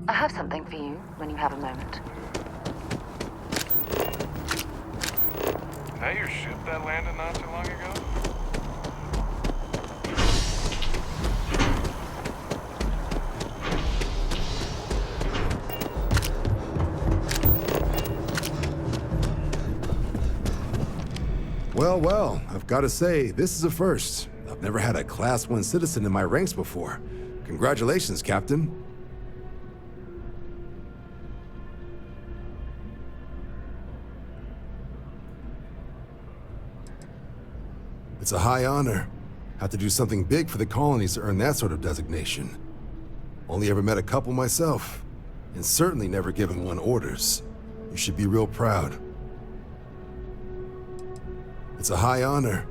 I have something for you when you have a moment. Is that your ship that landed not too long ago? Well, I've got to say, this is a first. I've never had a Class 1 citizen in my ranks before. Congratulations, Captain. It's a high honor. Have to do something big for the colonies to earn that sort of designation. Only ever met a couple myself, and certainly never given one orders. You should be real proud. It's a high honor.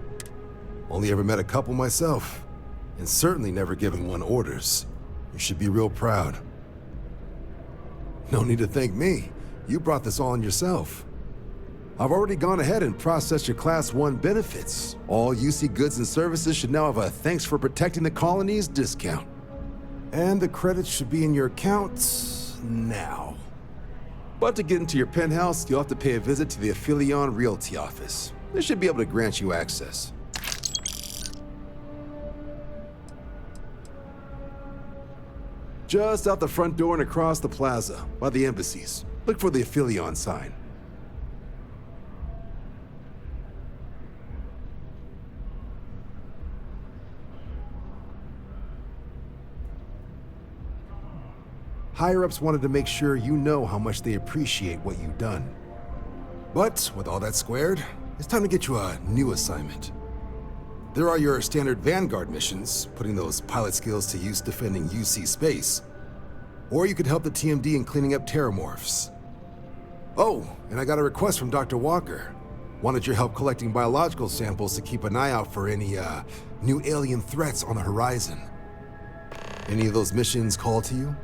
Only ever met a couple myself, and certainly never given one orders. You should be real proud. No need to thank me. You brought this on yourself. I've already gone ahead and processed your Class 1 benefits. All UC goods and services should now have a thanks for protecting the colonies discount. And the credits should be in your accounts now. But to get into your penthouse, you'll have to pay a visit to the Hadrian Realty office. They should be able to grant you access. Just out the front door and across the plaza, by the embassies. Look for the Hadrian sign. Higher-ups wanted to make sure you know how much they appreciate what you've done. But with all that squared, it's time to get you a new assignment. There are your standard Vanguard missions, putting those pilot skills to use defending UC space. Or you could help the TMD in cleaning up terramorphs. Oh, and I got a request from Dr. Walker. Wanted your help collecting biological samples to keep an eye out for any, new alien threats on the horizon. Any of those missions call to you?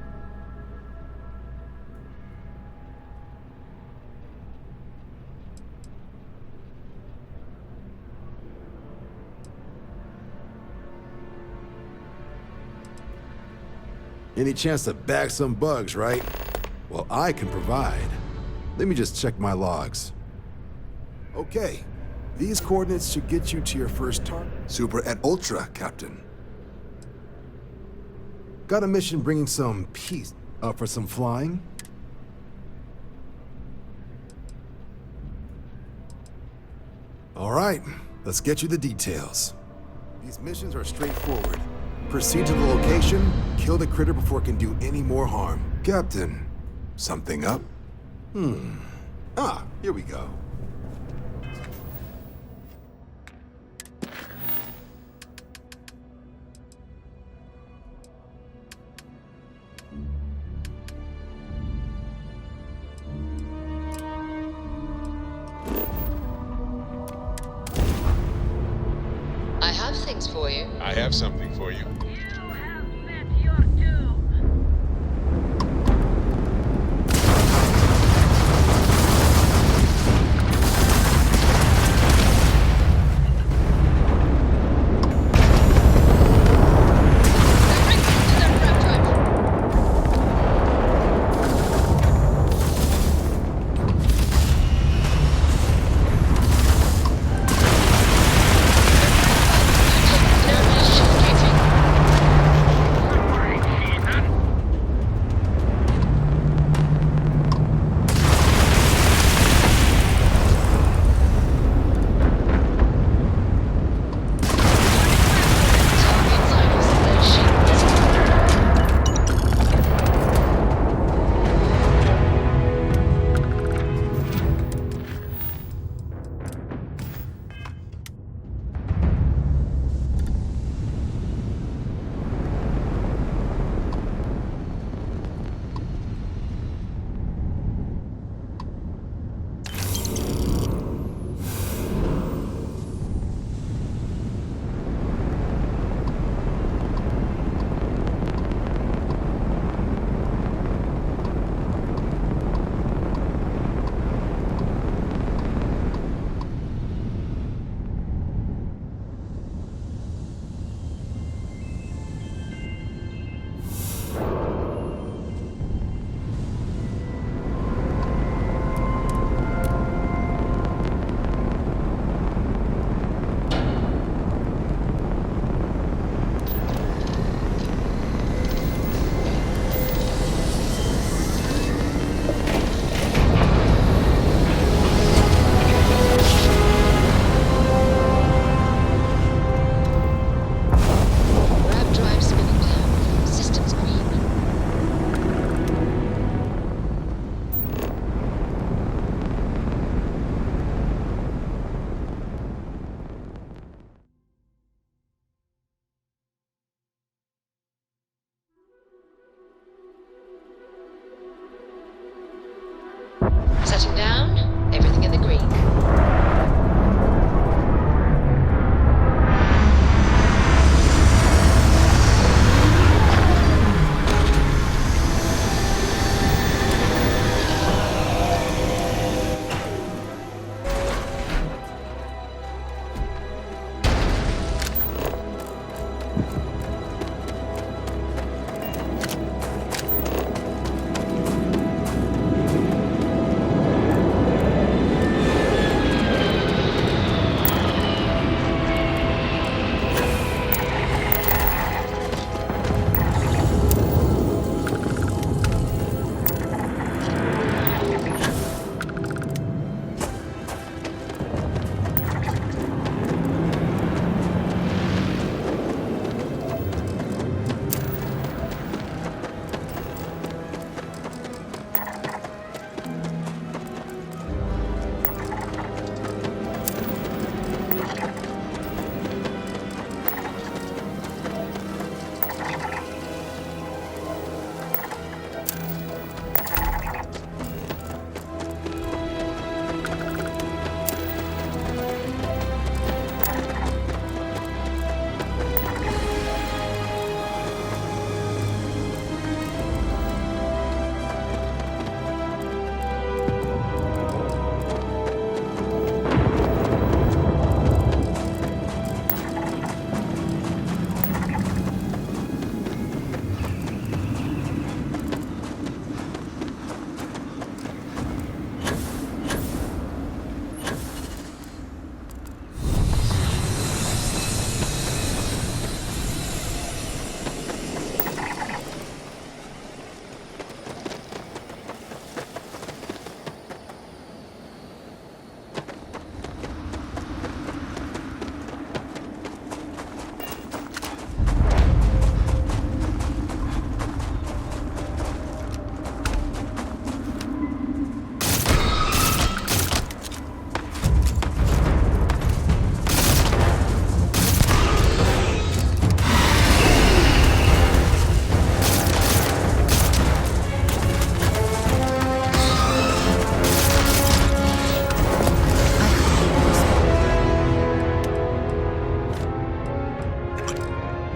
Any chance to bag some bugs, right? Well, I can provide. Let me just check my logs. Okay, these coordinates should get you to your first target. Super and Ultra, Captain. Got a mission bringing some peace up for some flying? All right, let's get you the details. These missions are straightforward. Proceed to the location, kill the critter before it can do any more harm. Captain, something up? Here we go. I have things for you. I have something for you. You have met your doom. Directed to their prototype. Thermal shifting. Separate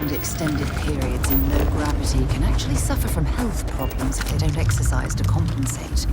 and extended periods in low gravity can actually suffer from health problems if they don't exercise to compensate.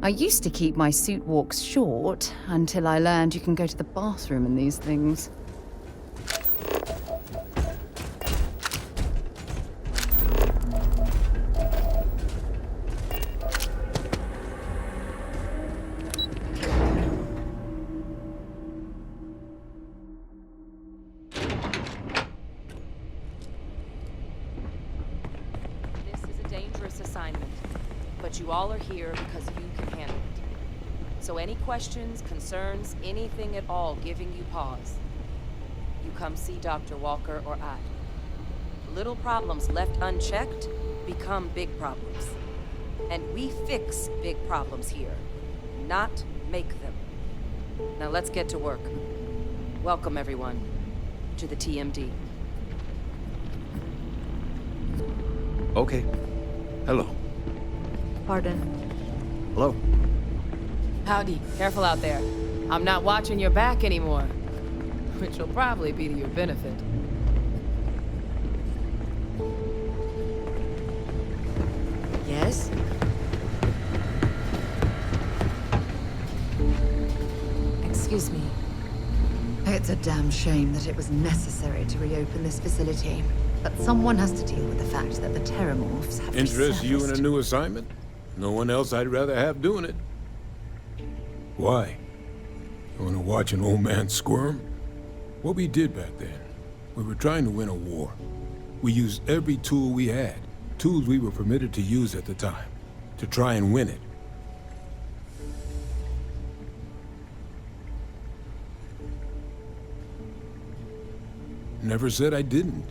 I used to keep my suit walks short until I learned you can go to the bathroom in these things. This is a dangerous assignment, but you all are here because you can handle it. So any questions, concerns, anything at all giving you pause, you come see Dr. Walker or I. Little problems left unchecked become big problems. And we fix big problems here, not make them. Now let's get to work. Welcome everyone to the TMD. Okay. Hello. Pardon. Hello. Howdy. Careful out there. I'm not watching your back anymore, which will probably be to your benefit. Yes? Excuse me. It's a damn shame that it was necessary to reopen this facility. But someone has to deal with the fact that the Terramorphs have Interest you in a resurfaced. new assignment? No one else I'd rather have doing it. Why? You want to watch an old man squirm? What we did back then, we were trying to win a war. We used every tool we had, tools we were permitted to use at the time, to try and win it. Never said I didn't.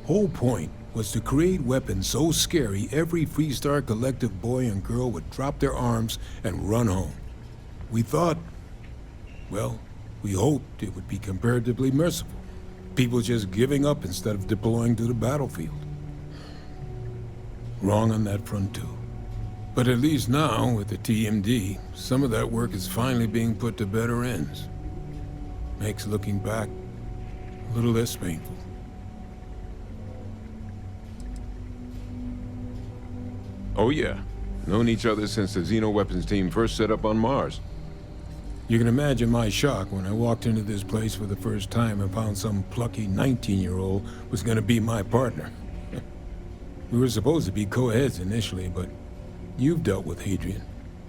Whole point was to create weapons so scary every Freestar Collective boy and girl would drop their arms and run home. We thought, well, we hoped it would be comparatively merciful. People just giving up instead of deploying to the battlefield. Wrong on that front too. But at least now, with the TMD, some of that work is finally being put to better ends. Makes looking back a little less painful. Oh yeah. Known each other since the Xenoweapons team first set up on Mars. You can imagine my shock when I walked into this place for the first time and found some plucky 19-year-old was gonna be my partner. We were supposed to be co-heads initially, but you've dealt with Hadrian.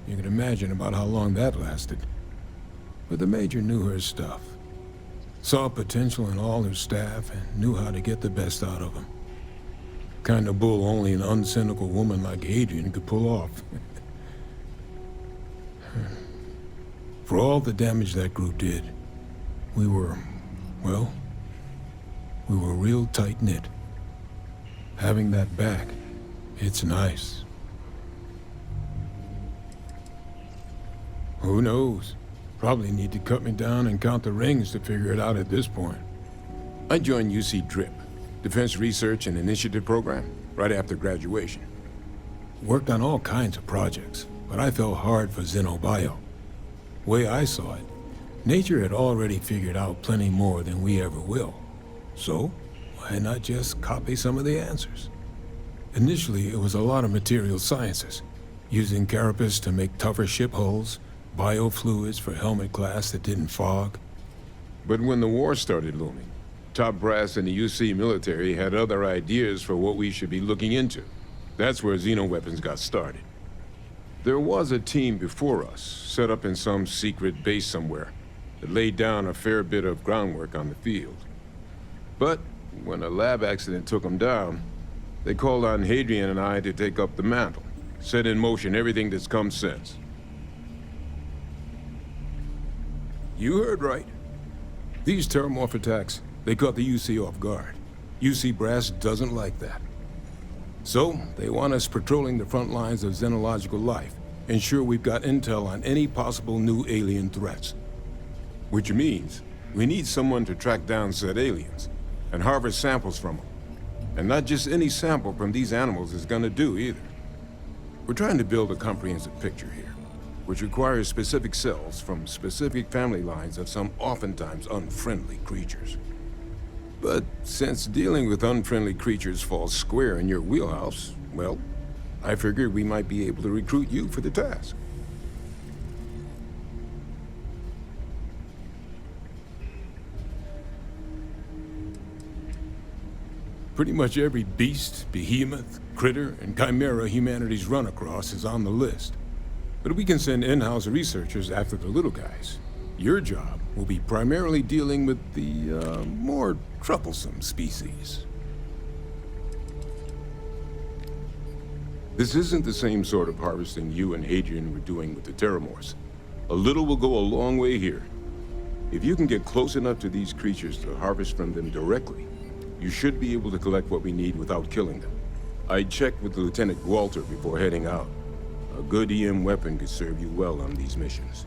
You can imagine about how long that lasted. But the Major knew her stuff. Saw potential in all her staff and knew how to get the best out of them. Kind of bull only an uncynical woman like Hadrian could pull off. For all the damage that group did, we were, well, we were real tight-knit. Having that back, it's nice. Who knows? Probably need to cut me down and count the rings to figure it out at this point. I joined UC DRIP, Defense Research and Initiative Program, right after graduation. Worked on all kinds of projects, but I fell hard for Xenobio. Way I saw it, nature had already figured out plenty more than we ever will. So, why not just copy some of the answers? Initially, it was a lot of material sciences, using carapace to make tougher ship hulls, biofluids for helmet glass that didn't fog. But when the war started looming, top brass in the UC military had other ideas for what we should be looking into. That's where Xenoweapons got started. There was a team before us, set up in some secret base somewhere, that laid down a fair bit of groundwork on the field. But when a lab accident took them down, they called on Hadrian and I to take up the mantle, set in motion everything that's come since. You heard right. These Terramorph attacks, they caught the UC off guard. UC brass doesn't like that. So, they want us patrolling the front lines of xenological life, ensure we've got intel on any possible new alien threats. Which means we need someone to track down said aliens and harvest samples from them. And not just any sample from these animals is gonna do either. We're trying to build a comprehensive picture here, which requires specific cells from specific family lines of some oftentimes unfriendly creatures. But since dealing with unfriendly creatures falls square in your wheelhouse, well, I figured we might be able to recruit you for the task. Pretty much every beast, behemoth, critter, and chimera humanity's run across is on the list. But we can send in-house researchers after the little guys. Your job will be primarily dealing with the, more troublesome species. This isn't the same sort of harvesting you and Hadrian were doing with the Terramors. A little will go a long way here. If you can get close enough to these creatures to harvest from them directly, you should be able to collect what we need without killing them. I checked with Lieutenant Walter before heading out. A good EM weapon could serve you well on these missions.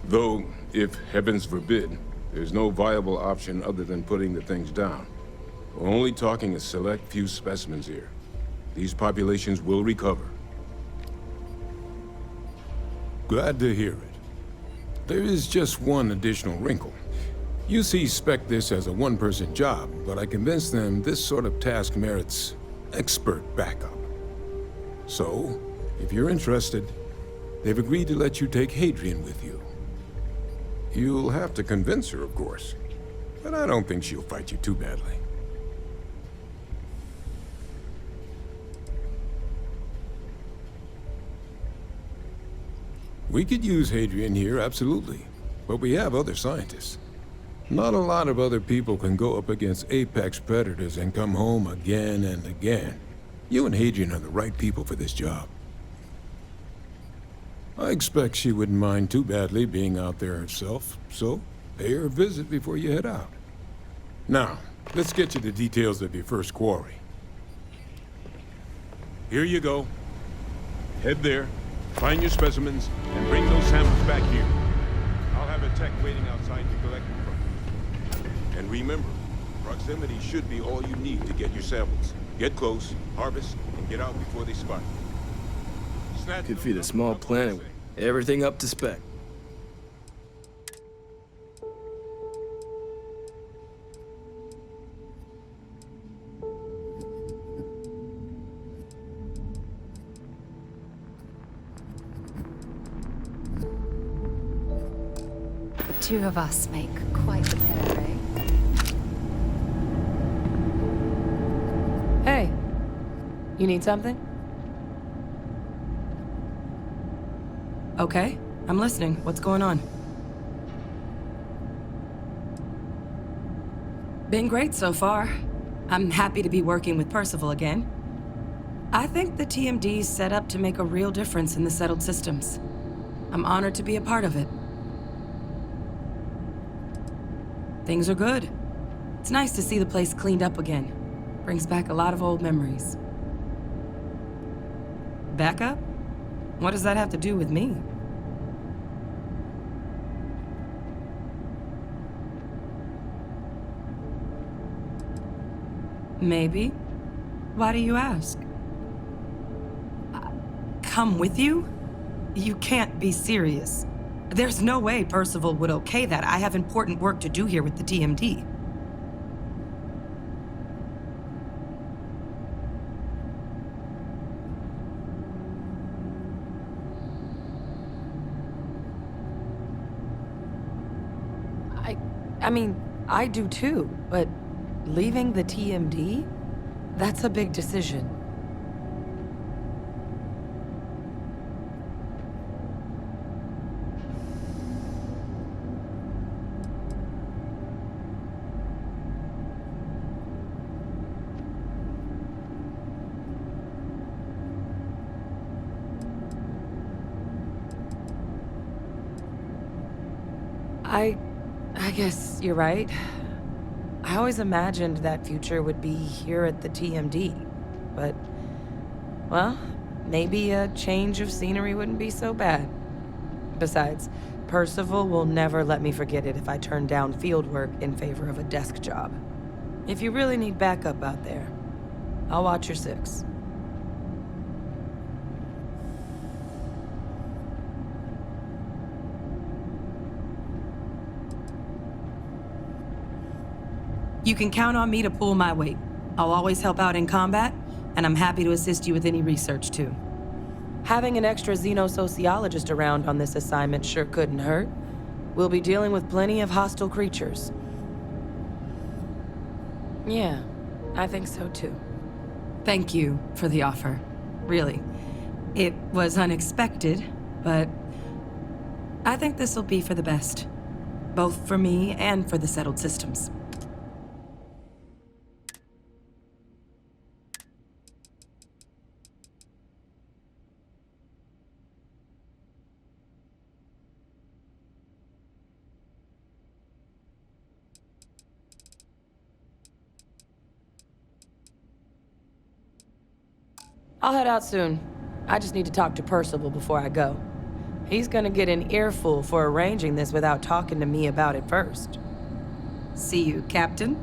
Though, if heavens forbid, there's no viable option other than putting the things down. We're only talking a select few specimens here. These populations will recover. Glad to hear it. There is just one additional wrinkle. UC spec'd this as a one-person job, but I convinced them this sort of task merits expert backup. So, if you're interested, they've agreed to let you take Hadrian with you. You'll have to convince her, of course, but I don't think she'll fight you too badly. We could use Hadrian here, absolutely, but we have other scientists. Not a lot of other people can go up against apex predators and come home again and again. You and Hadrian are the right people for this job. I expect she wouldn't mind too badly being out there herself, so pay her a visit before you head out. Now, let's get you the details of your first quarry. Here you go. Head there, find your specimens, and bring those samples back here. I'll have a tech waiting outside to collect them from you. And remember, proximity should be all you need to get your samples. Get close, harvest, and get out before they spot you. Could feed a small planet with everything up to spec. The two of us make quite the pair, eh? Hey, you need something? Okay, I'm listening. What's going on? Been great so far. I'm happy to be working with Percival again. I think the TMD's set up to make a real difference in the settled systems. I'm honored to be a part of it. Things are good. It's nice to see the place cleaned up again. Brings back a lot of old memories. Backup? What does that have to do with me? Maybe. Why do you ask? Come with you? You can't be serious. There's no way Percival would okay that. I have important work to do here with the TMD. I mean, I do too, but leaving the TMD? That's a big decision. I guess you're right. I always imagined that future would be here at the TMD, but, well, maybe a change of scenery wouldn't be so bad. Besides, Percival will never let me forget it if I turn down field work in favor of a desk job. If you really need backup out there, I'll watch your six. You can count on me to pull my weight. I'll always help out in combat, and I'm happy to assist you with any research, too. Having an extra xenosociologist around on this assignment sure couldn't hurt. We'll be dealing with plenty of hostile creatures. Yeah, I think so too. Thank you for the offer. Really. It was unexpected, but I think this will be for the best. Both for me and for the settled systems. I'll head out soon. I just need to talk to Percival before I go. He's gonna get an earful for arranging this without talking to me about it first. See you, Captain.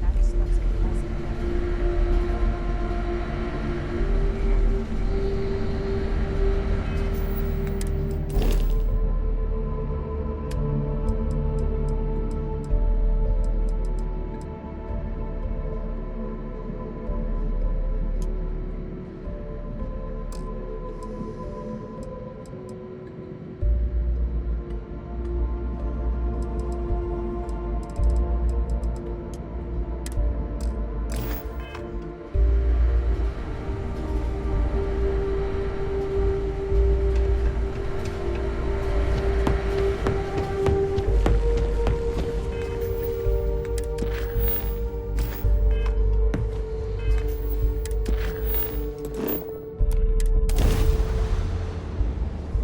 That's right.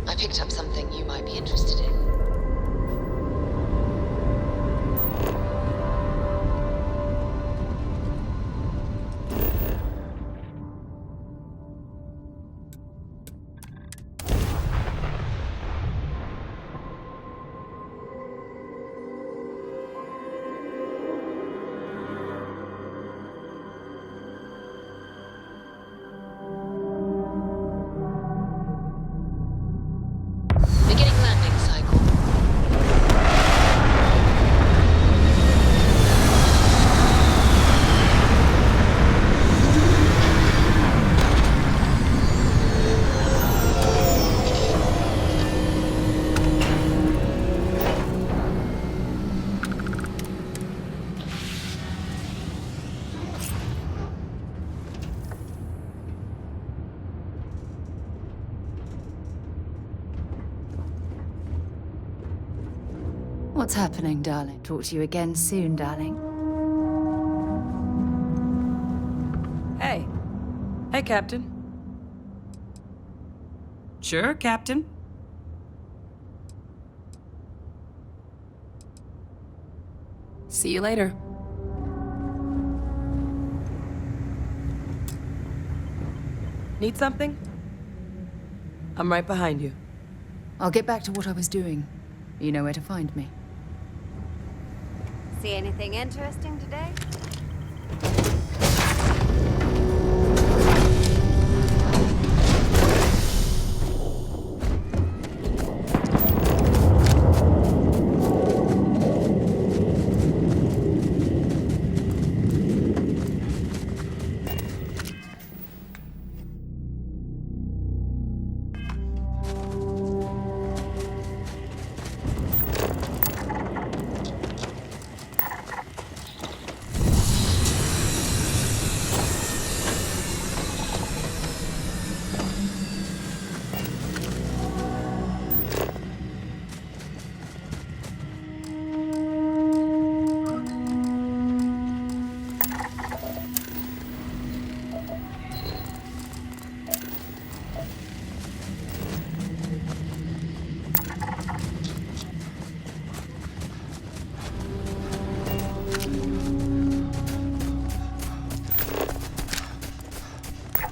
I picked up something you might be interested in. Beginning landing cycle. What's happening, darling? Talk to you again soon, darling. Hey. Hey, Captain. Sure, Captain. See you later. Need something? I'm right behind you. I'll get back to what I was doing. You know where to find me. See anything interesting today?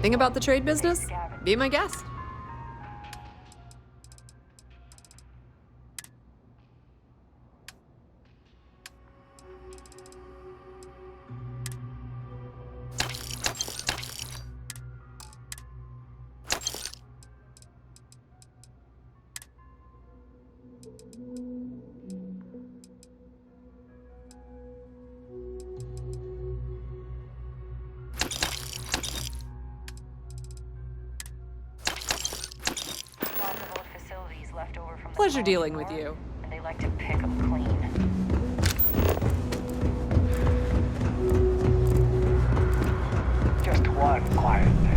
Thing about the trade business? Be my guest. Pleasure dealing with you. And they like to pick them clean. Just one quiet day.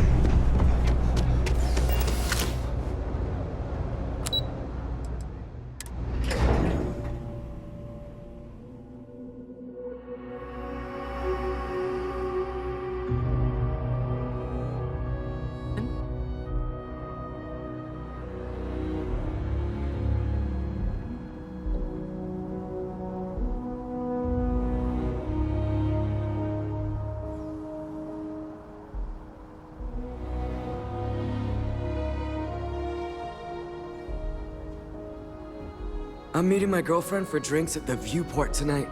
I'm meeting my girlfriend for drinks at the Viewport tonight.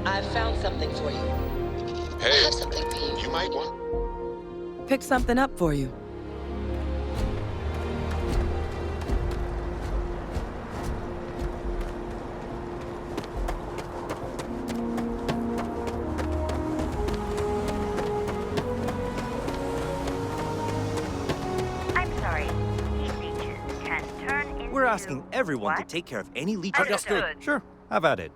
I've found something for you. Hey, I have something for you. you might want... Pick something up for you. I'm sorry. These leeches can turn into... We're asking everyone to take care of any leeches. Understood. Sure, how about it?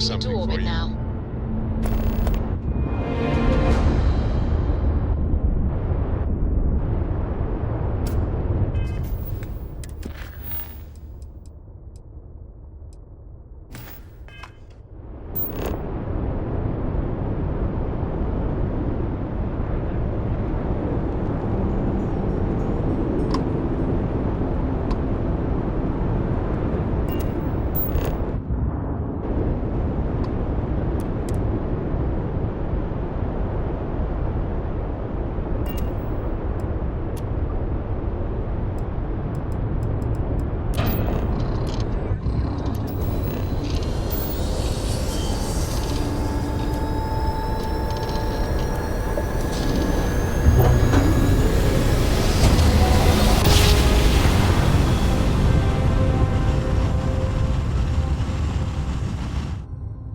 something for orbit you. now.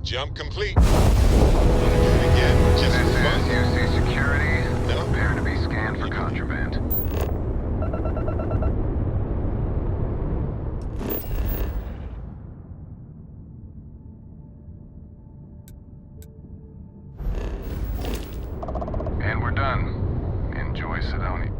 Jump complete. Again, just for fun. UC security. No. Prepare to be scanned for contraband. And we're done. Enjoy Sidonia.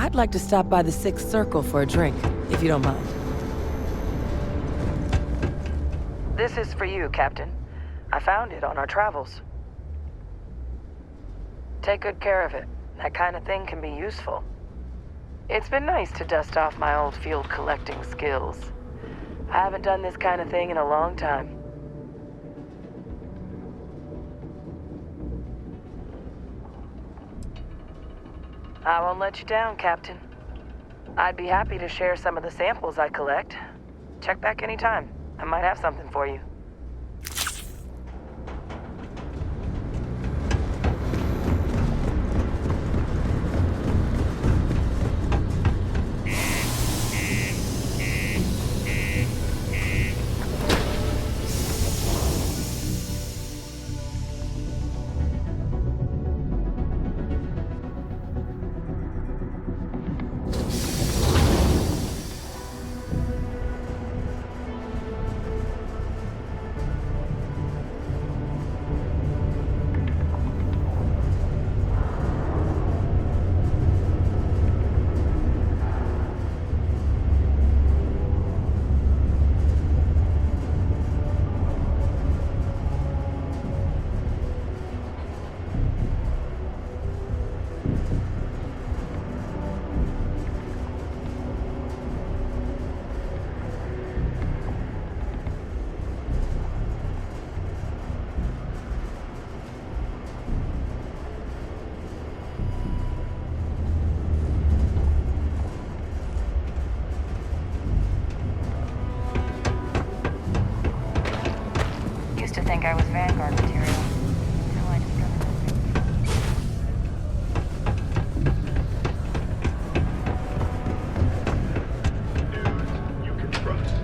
I'd like to stop by the Sixth Circle for a drink, if you don't mind. This is for you, Captain. I found it on our travels. Take good care of it. That kind of thing can be useful. It's been nice to dust off my old field collecting skills. I haven't done this kind of thing in a long time. I won't let you down, Captain. I'd be happy to share some of the samples I collect. Check back anytime. I might have something for you. To think I was Vanguard material until I discovered Dudes you can trust.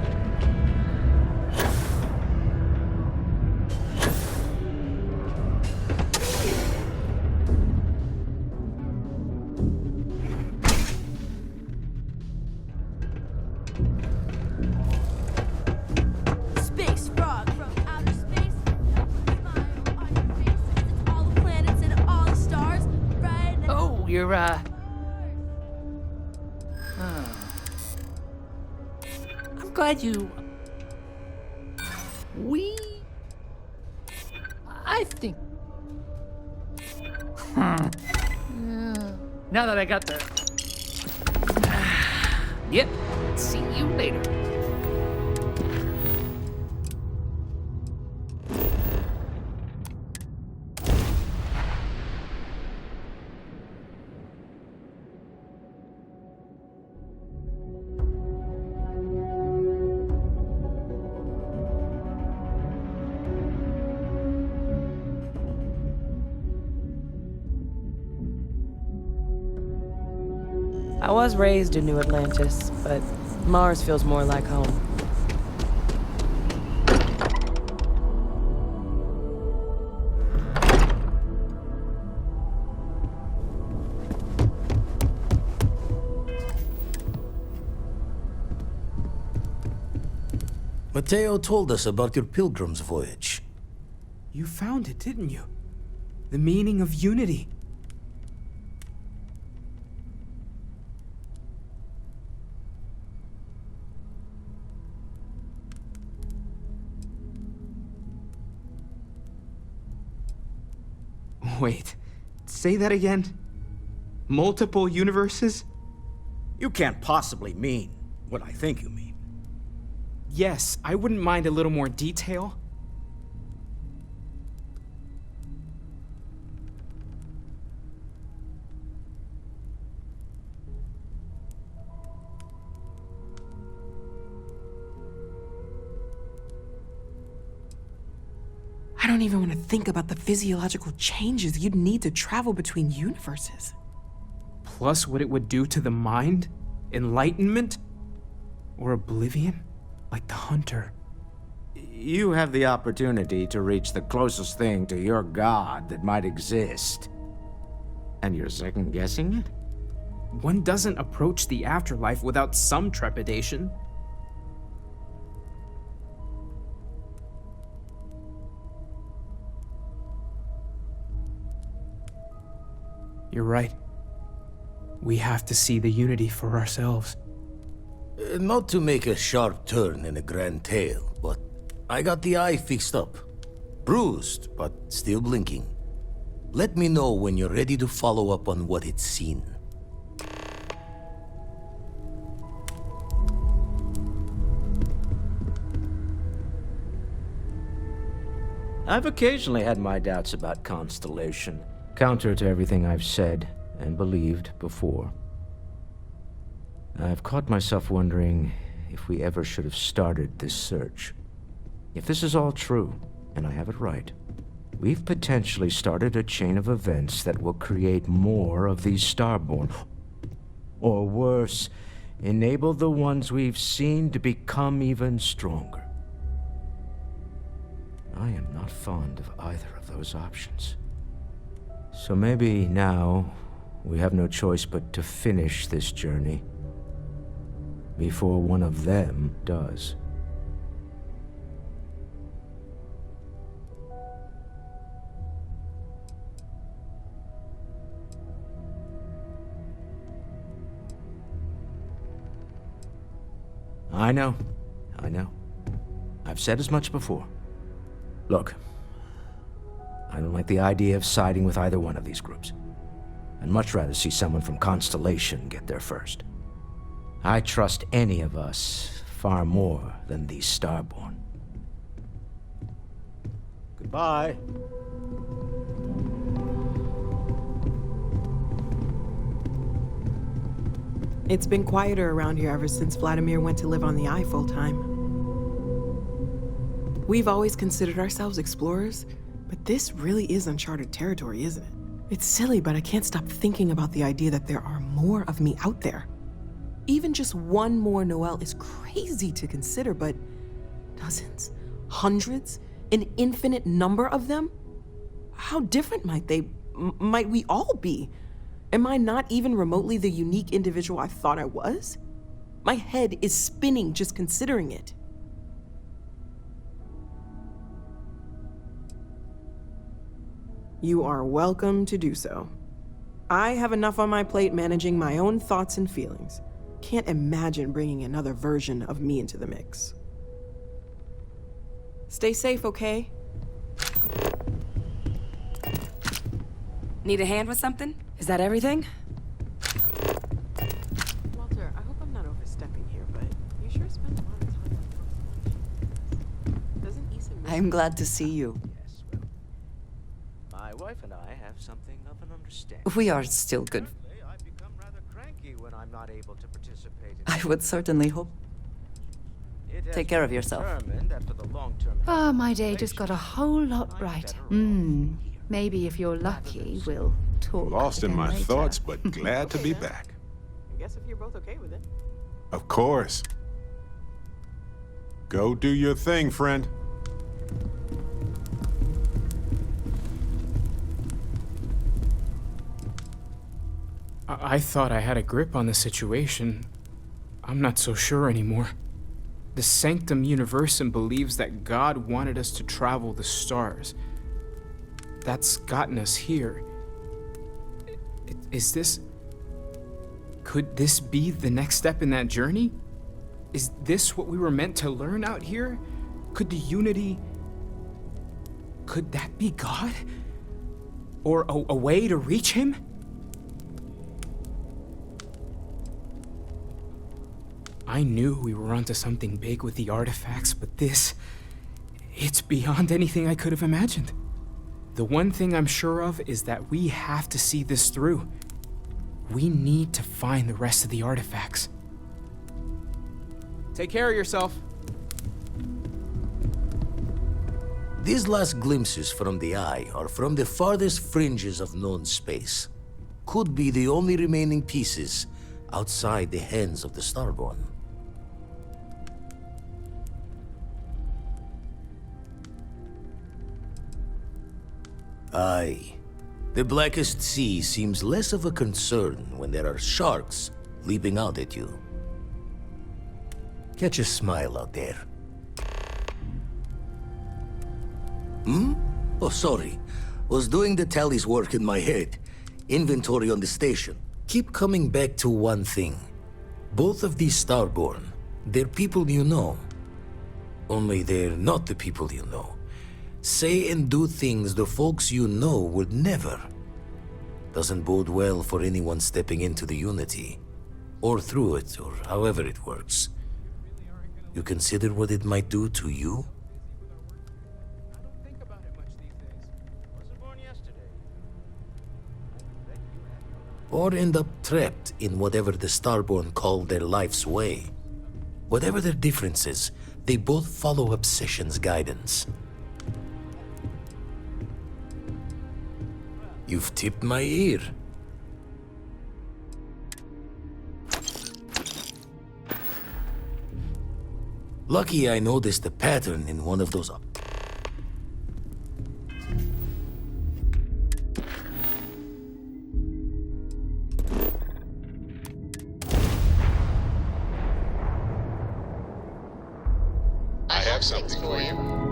Space frog from outer space. Smile on your face. It's all the planets and all the stars. Right? Oh, you're, I'm glad you... I think... Now that I got the... Yep. See you later. I was raised in New Atlantis, but Mars feels more like home. Matteo told us about your pilgrim's voyage. You found it, didn't you? The meaning of unity. Wait, say that again? Multiple universes? You can't possibly mean what I think you mean. Yes, I wouldn't mind a little more detail. I don't even want to think about the physiological changes you'd need to travel between universes. Plus what it would do to the mind? Enlightenment? Or oblivion? Like the Hunter. You have the opportunity to reach the closest thing to your god that might exist. And you're second-guessing it? One doesn't approach the afterlife without some trepidation. You're right. We have to see the unity for ourselves. Not to make a sharp turn in a grand tale, but I got the eye fixed up. Bruised, but still blinking. Let me know when you're ready to follow up on what it's seen. I've occasionally had my doubts about Constellation, counter to everything I've said and believed before. I've caught myself wondering if we ever should have started this search. If this is all true, and I have it right, we've potentially started a chain of events that will create more of these Starborn. Or worse, enable the ones we've seen to become even stronger. I am not fond of either of those options. So maybe now we have no choice but to finish this journey before one of them does. I know. I've said as much before. Look, I don't like the idea of siding with either one of these groups. I'd much rather see someone from Constellation get there first. I trust any of us far more than these Starborn. Goodbye. It's been quieter around here ever since Vladimir went to live on the Eye full-time. We've always considered ourselves explorers, but this really is uncharted territory, isn't it? It's silly, but I can't stop thinking about the idea that there are more of me out there. Even just one more Noel is crazy to consider, but dozens, hundreds, an infinite number of them? How different might we all be? Am I not even remotely the unique individual I thought I was? My head is spinning just considering it. You are welcome to do so. I have enough on my plate managing my own thoughts and feelings. Can't imagine bringing another version of me into the mix. Stay safe, okay? Need a hand with something? Is that everything? Walter, I hope I'm not overstepping here, but you sure spend a lot of time on Constellation. Doesn't Issa miss I'm glad to see you. Yes, well, my wife and I have something of an understanding. We are still good. I become rather cranky when I'm not able to participate in I would certainly hope. Take care of yourself. My day just got a whole lot brighter. Maybe if you're lucky, we'll talk. Lost in my later. thoughts, but glad to be back. I guess if you're both okay with it. Of course. Go do your thing, friend. I thought I had a grip on the situation. I'm not so sure anymore. The Sanctum Universum believes that God wanted us to travel the stars. That's gotten us here. Is this... Could this be the next step in that journey? Is this what we were meant to learn out here? Could the unity... Could that be God? Or a way to reach him? I knew we were onto something big with the artifacts, but this... It's beyond anything I could have imagined. The one thing I'm sure of is that we have to see this through. We need to find the rest of the artifacts. Take care of yourself. These last glimpses from the Eye are from the farthest fringes of known space. Could be the only remaining pieces outside the hands of the Starborn. Aye. The Blackest Sea seems less of a concern when there are sharks leaping out at you. Catch a smile out there. Oh, sorry. Was doing the tally's work in my head. Inventory on the station. Keep coming back to one thing. Both of these Starborn, they're people you know. Only they're not the people you know. Say and do things the folks you know would never. Doesn't bode well for anyone stepping into the Unity. Or through it, or however it works. You consider what it might do to you? Or end up trapped in whatever the Starborn call their life's way. Whatever their differences, they both follow Obsession's guidance. You've tipped my ear. Lucky I noticed a pattern in one of those... I have something for you.